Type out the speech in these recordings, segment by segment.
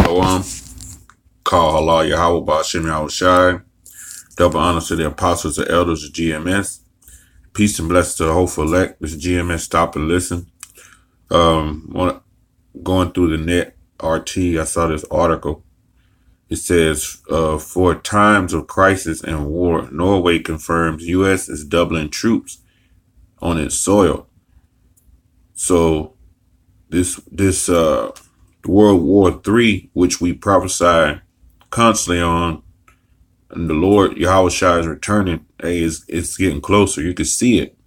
Shalom. Call Allah Yahweh Ba'Shem Yahushai. Double honor to the apostles and elders of GMS. Peace and blessings to the hopeful elect. This is GMS Stop and Listen. Going through the net, RT, I saw this article. It says, for times of crisis and war, Norway confirms U.S. is doubling troops on its soil. So this World War III, which we prophesy constantly on, and the Lord Yahushua is returning, it's getting closer. You can see it.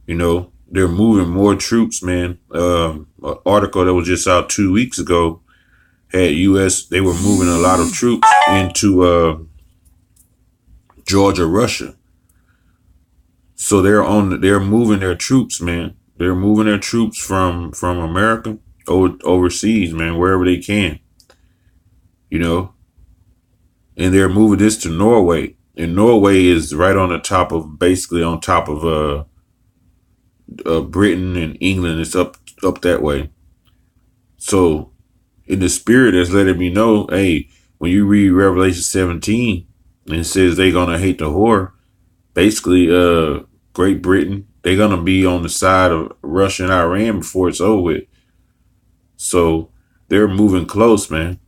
You know, they're moving more troops, man. An article that was just out 2 weeks ago had U.S. They were moving a lot of troops into Georgia, Russia. So they're moving their troops, man. They're moving their troops from America overseas, man, wherever they can. You know, and they're moving this to Norway. And Norway is right on the top of, basically on top of Britain and England. It's up that way. So in the spirit, it's letting me know, hey, when you read Revelation 17 and it says they're gonna hate the whore, basically Great Britain, they're gonna be on the side of Russia and Iran before it's over with. So they're moving close, man.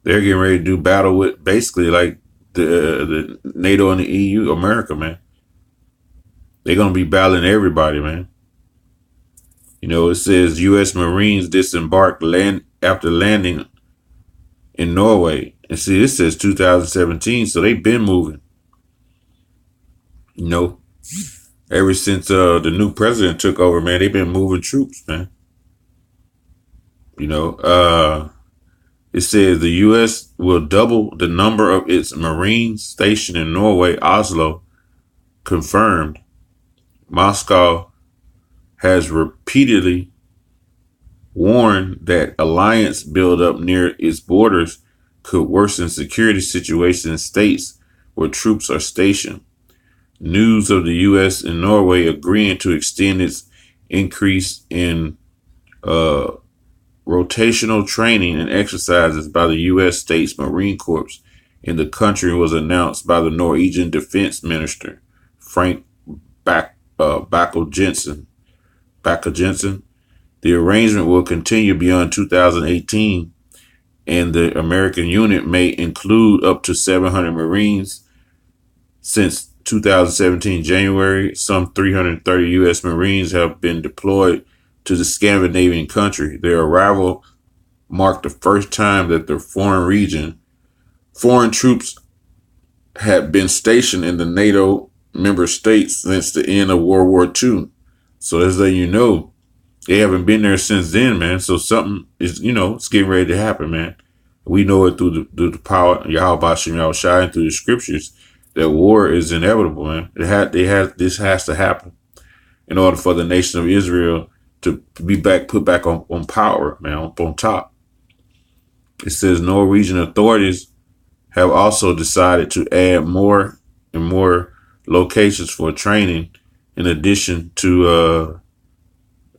They're getting ready to do battle with basically like the NATO and the EU, America, man. They're going to be battling everybody, man. You know, it says U.S. Marines disembarked after landing in Norway. And see, this says 2017, so they've been moving. You know, ever since the new president took over, man, they've been moving troops, man. You know, it says the U.S. will double the number of its Marines stationed in Norway, Oslo, confirmed. Moscow has repeatedly warned that alliance buildup near its borders could worsen security situations in states where troops are stationed. News of the U.S. and Norway agreeing to extend its increase in rotational training and exercises by the U.S. States Marine Corps in the country was announced by the Norwegian Defense Minister, Frank Bakke-Jensen. The arrangement will continue beyond 2018, and the American unit may include up to 700 Marines. Since 2017 January, some 330 U.S. Marines have been deployed to the Scandinavian country. Their arrival marked the first time that the foreign troops had been stationed in the NATO member states since the end of World War II. So as you know, they haven't been there since then, man. So something is, you know, it's getting ready to happen, man. We know it through the power of Yahweh Ba'Shem Yahushai and through the scriptures that war is inevitable, man. This has to happen in order for the nation of Israel to be put back on power, man, on top. It says Norwegian authorities have also decided to add more and more locations for training, in addition to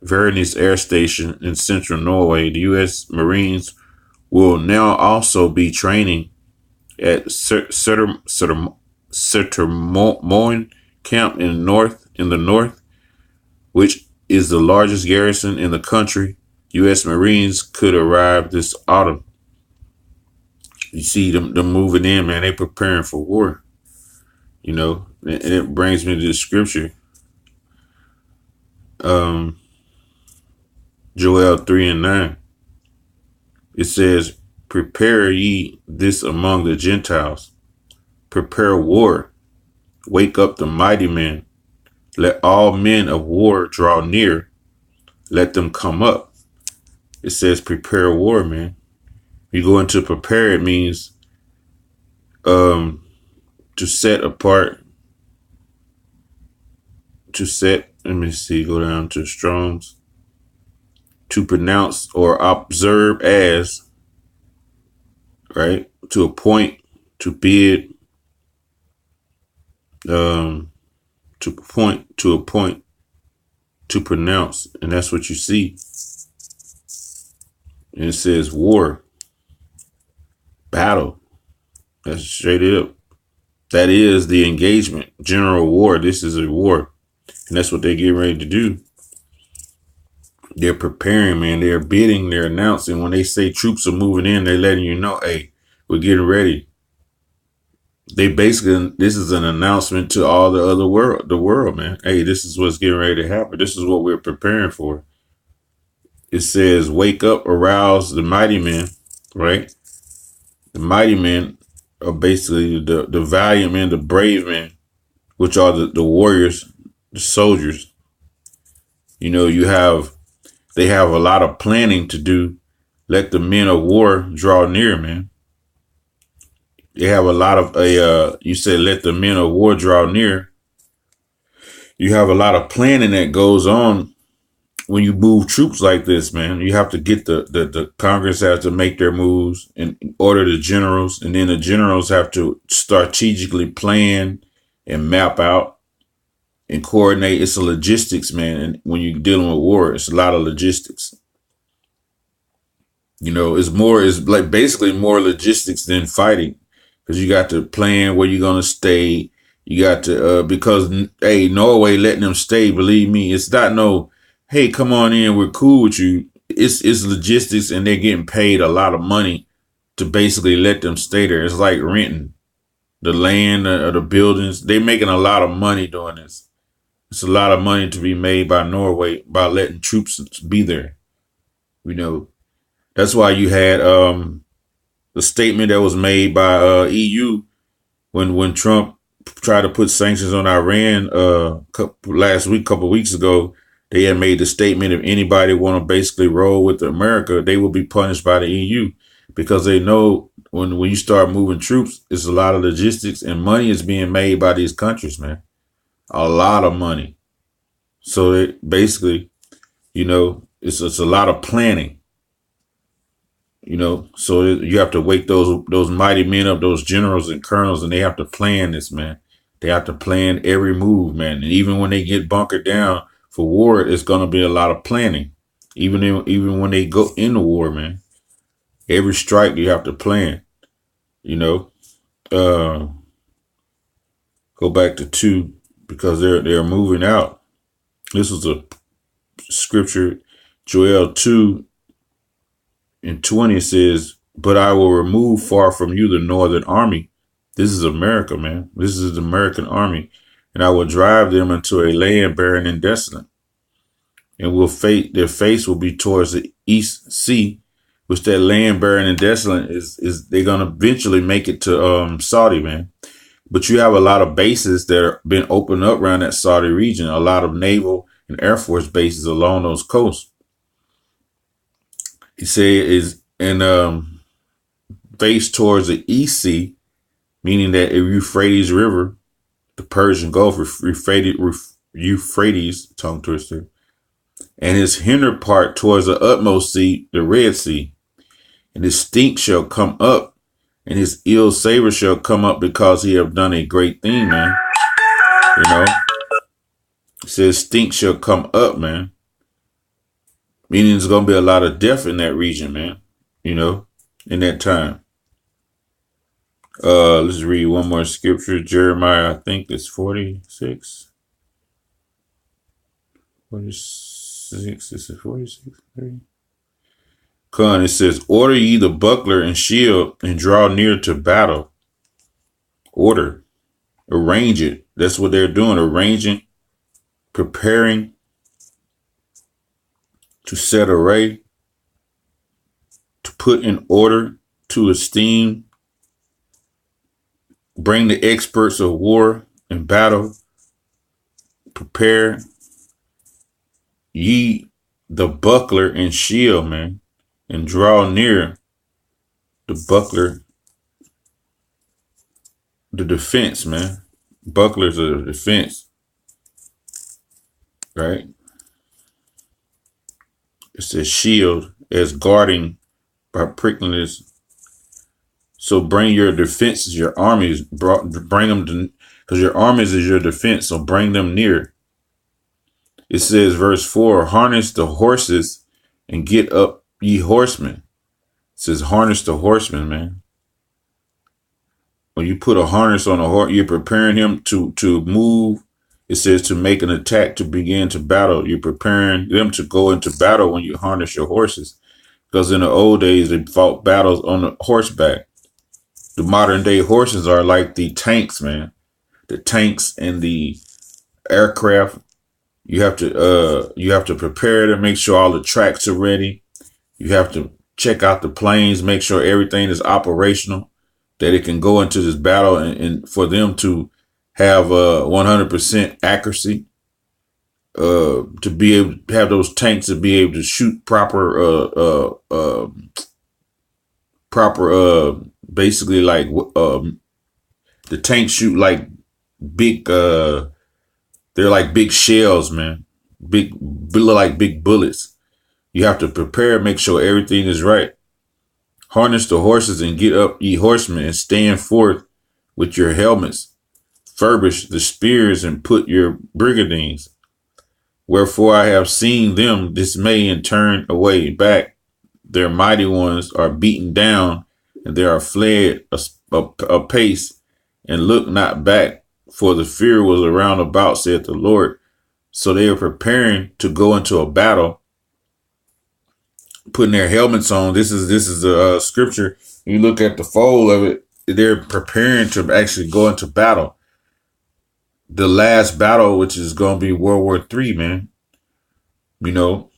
Værnes Air Station in central Norway. The U.S. Marines will now also be training at Søtermoen Camp in the north, which is the largest garrison in the country. U.S. Marines could arrive this autumn. You see them moving in, man. They preparing for war. You know, and it brings me to the scripture. Joel 3:9. It says, prepare ye this among the Gentiles. Prepare war. Wake up the mighty men. Let all men of war draw near. Let them come up. It says prepare war, man. You go into prepare, it means to set apart. Let me see, go down to Strong's. To pronounce or observe as, right? To appoint, to bid, to appoint, to pronounce. And that's what you see. And it says war. Battle. That's straight up. That is the engagement. General war. This is a war. And that's what they get ready to do. They're preparing, man. They're bidding, they're announcing. When they say troops are moving in, they're letting you know, hey, we're getting ready. They basically, this is an announcement to all the world, man. Hey, this is what's getting ready to happen. This is what we're preparing for. It says, wake up, arouse the mighty men, right? The mighty men are basically the valiant men, the brave men, which are the warriors, the soldiers. You know, they have a lot of planning to do. Let the men of war draw near, man. They have a lot of you said let the men of war draw near. You have a lot of planning that goes on when you move troops like this, man. You have to get the Congress has to make their moves and order the generals, and then the generals have to strategically plan and map out and coordinate. It's a logistics, man. And when you're dealing with war, it's a lot of logistics. You know, it's like basically more logistics than fighting, because you got to plan where you're going to stay. You got to, because, hey, Norway letting them stay, believe me, it's not no, hey, come on in, we're cool with you. It's logistics, and they're getting paid a lot of money to basically let them stay there. It's like renting the land or the buildings. They're making a lot of money doing this. It's a lot of money to be made by Norway by letting troops be there. You know, that's why you had the statement that was made by EU when Trump tried to put sanctions on Iran couple weeks ago. They had made the statement, if anybody want to basically roll with America, they will be punished by the EU, because they know when you start moving troops, it's a lot of logistics and money is being made by these countries, man. A lot of money. So it basically, you know, it's a lot of planning. You know, so you have to wake those mighty men up, those generals and colonels, and they have to plan this, man. They have to plan every move, man. And even when they get bunkered down for war, it's going to be a lot of planning. Even when they go into war, man, every strike you have to plan. You know, go back to 2, because they're moving out. This was a scripture, Joel 2:20 says, but I will remove far from you the northern army. This is America, man. This is the American army. And I will drive them into a land barren and desolate. And their face will be towards the east sea, which that land barren and desolate is they're going to eventually make it to Saudi, man. But you have a lot of bases that have been opened up around that Saudi region, a lot of naval and air force bases along those coasts. He said is face towards the east sea, meaning that Euphrates River, the Persian Gulf, Euphrates, tongue twister, and his hinder part towards the utmost sea, the Red Sea. And his stink shall come up, and his ill savor shall come up, because he have done a great thing, man. You know, it says stink shall come up, man. Meaning there's going to be a lot of death in that region, man. You know, in that time. Let's read one more scripture. Jeremiah, I think it's 46. 46, is it 46? It says, order ye the buckler and shield, and draw near to battle. Order. Arrange it. That's what they're doing. Arranging, preparing to set array, to put in order, to esteem, bring the experts of war and battle, prepare ye the buckler and shield, man, and draw near the buckler, the defense, man. Bucklers are the defense, right? It says shield as guarding by prickling this. So bring your defenses, your armies, bring them to, because your armies is your defense. So bring them near. It says, verse 4, harness the horses and get up ye horsemen. It says, harness the horsemen, man. when you put a harness on a horse, you're preparing him to move. It says to make an attack, to begin to battle. You're preparing them to go into battle when you harness your horses. Because in the old days, they fought battles on the horseback. The modern day horses are like the tanks, man. The tanks and the aircraft. You have to prepare to make sure all the tracks are ready. You have to check out the planes, make sure everything is operational, that it can go into this battle, and for them to have 100% accuracy, to be able to have those tanks to be able to shoot proper basically like the tanks shoot like big they're like big shells, man. Look like big bullets. You have to prepare, make sure everything is right. Harness the horses and get up, ye horsemen, and stand forth with your helmets. Furbish the spears and put your brigandines. Wherefore I have seen them dismay and turn away back. Their mighty ones are beaten down, and they are fled apace, and look not back, for the fear was around about, saith the Lord. So they are preparing to go into a battle, putting their helmets on. This is a scripture. You look at the fold of it, they're preparing to actually go into battle. The last battle, which is going to be World War III, man. You know,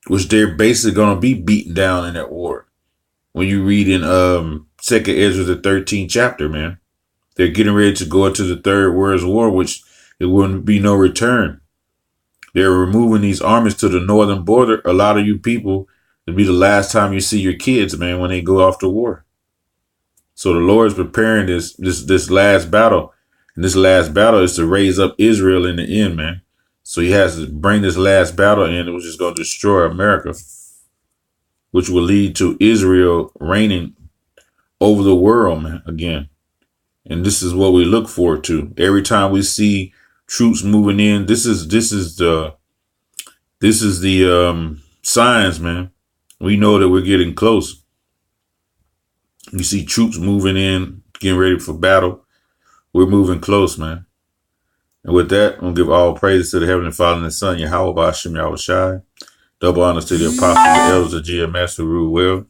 which they're basically going to be beaten down in that war. When you read in 2nd Ezra, the 13th chapter, man, they're getting ready to go into the Third World War, which it wouldn't be no return. They're removing these armies to the northern border. A lot of you people, it'll be the last time you see your kids, man, when they go off to war. So the Lord's preparing this last battle. And this last battle is to raise up Israel in the end, man. So he has to bring this last battle in, which is going to destroy America, which will lead to Israel reigning over the world, man, again. And this is what we look forward to. Every time we see troops moving in, this is the signs, man. We know that we're getting close. You see troops moving in, getting ready for battle. We're moving close, man. And with that, I'm going to give all praises to the Heavenly Father and the Son, Yahweh Ba'ashem Yahushai. Double honors to the apostles, the elders of GMS who rule well.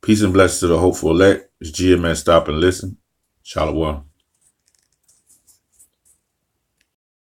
Peace and blessings to the hopeful elect. It's GMS Stop and Listen. Shalom.